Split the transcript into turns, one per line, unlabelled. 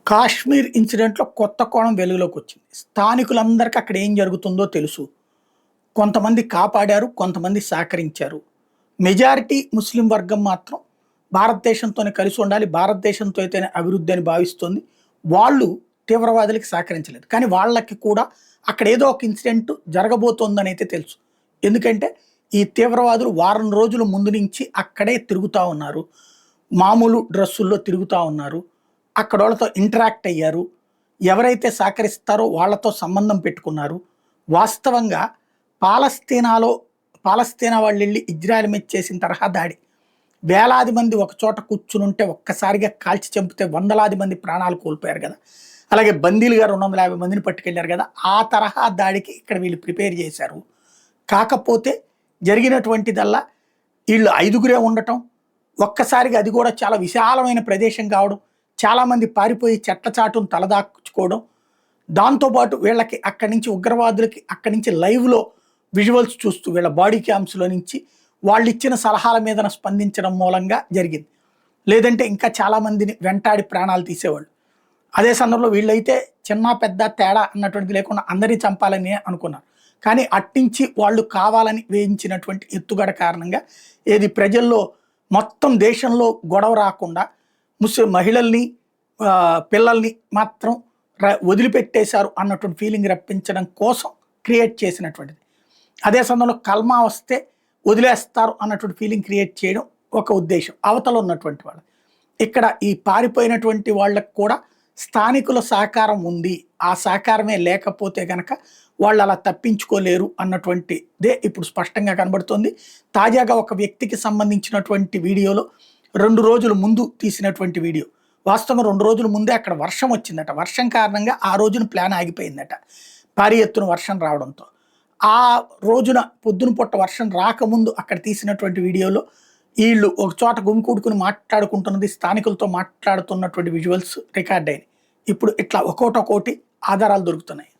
కాశ్మీర్ ఇన్సిడెంట్‌లో కొత్త కోణం వెలుగులోకి వచ్చింది. స్థానికులందరికీ అక్కడ ఏం జరుగుతుందో తెలుసు. కొంతమంది కాపాడారు, కొంతమంది సహకరించారు. మెజారిటీ ముస్లిం వర్గం మాత్రం భారతదేశంతోనే కలిసి ఉండాలి, భారతదేశంతో అయితేనే అభివృద్ధి అని భావిస్తుంది. వాళ్ళు తీవ్రవాదులకి సహకరించలేదు. కానీ వాళ్ళకి కూడా అక్కడ ఏదో ఒక ఇన్సిడెంట్ జరగబోతోందని అయితే తెలుసు. ఎందుకంటే ఈ తీవ్రవాదులు వారం రోజుల ముందు నుంచి అక్కడే తిరుగుతా ఉన్నారు. మామూలు డ్రెస్సుల్లో తిరుగుతా ఉన్నారు. అక్కడోళ్ళతో ఇంటరాక్ట్ అయ్యారు. ఎవరైతే సహకరిస్తారో వాళ్ళతో సంబంధం పెట్టుకున్నారు. వాస్తవంగా పాలస్తీనాలో పాలస్తీనా వాళ్ళెళ్ళి ఇజ్రాయెల్ మీద చేసిన తరహా దాడి. వేలాది మంది ఒక చోట కూర్చునుంటే ఒక్కసారిగా కాల్చి చంపితే వందలాది మంది ప్రాణాలు కోల్పోయారు కదా! అలాగే బందీలుగా 250 మందిని పట్టుకెళ్లారు కదా! ఆ తరహా దాడికి ఇక్కడ వీళ్ళు ప్రిపేర్ చేశారు. కాకపోతే జరిగినటువంటిదల్లా ఈళ్ళు 5గురే ఉండటం, ఒక్కసారిగా అది కూడా చాలా విశాలమైన ప్రదేశం కావడం, చాలామంది పారిపోయి చెట్ల చాటును తలదాచుకోవడం, దాంతోపాటు వీళ్ళకి అక్కడి నుంచి ఉగ్రవాదులకి అక్కడి నుంచి లైవ్‌లో విజువల్స్ చూస్తూ వీళ్ళ బాడీ క్యామ్స్‌లో నుంచి వాళ్ళిచ్చిన సలహాల మీదన స్పందించడం మూలంగా జరిగింది. లేదంటే ఇంకా చాలామందిని వెంటాడి ప్రాణాలు తీసేవాళ్ళు. అదే సందర్భంలో వీళ్ళైతే చిన్న పెద్ద తేడా అన్నటువంటిది లేకుండా అందరిని చంపాలని అనుకున్నారు. కానీ అట్నుంచి వాళ్ళు కావాలని వేయించినటువంటి ఎత్తుగడ కారణంగా ఏది ప్రజల్లో మొత్తం దేశంలో గొడవ రాకుండా ముస్లిం మహిళల్ని, పిల్లల్ని మాత్రం వదిలిపెట్టేశారు అన్నటువంటి ఫీలింగ్ రప్పించడం కోసం క్రియేట్ చేసినటువంటిది. అదే సమయంలో కల్మా వస్తే వదిలేస్తారు అన్నటువంటి ఫీలింగ్ క్రియేట్ చేయడం ఒక ఉద్దేశం అవతల ఉన్నటువంటి వాళ్ళు. ఇక్కడ ఈ పారిపోయినటువంటి వాళ్ళకు కూడా స్థానికుల సహకారం ఉంది. ఆ సహకారమే లేకపోతే గనక వాళ్ళు అలా తప్పించుకోలేరు అన్నటువంటిదే ఇప్పుడు స్పష్టంగా కనబడుతుంది. తాజాగా ఒక వ్యక్తికి సంబంధించినటువంటి వీడియోలో 2 రోజుల ముందు తీసినటువంటి వీడియో. వాస్తవంగా 2 రోజుల ముందే అక్కడ వర్షం వచ్చిందట. వర్షం కారణంగా ఆ రోజున ప్లాన్ ఆగిపోయిందట. భారీ ఎత్తున వర్షం రావడంతో. ఆ రోజున పొద్దున పూట వర్షం రాకముందు అక్కడ తీసినటువంటి వీడియోలో ఈళ్ళు ఒక చోట గుమికూడుకుని మాట్లాడుకుంటున్నది, స్థానికులతో మాట్లాడుతున్నటువంటి విజువల్స్ రికార్డ్ అయినాయి. ఇప్పుడు ఇట్లా ఒక్కోటి ఆధారాలు దొరుకుతున్నాయి.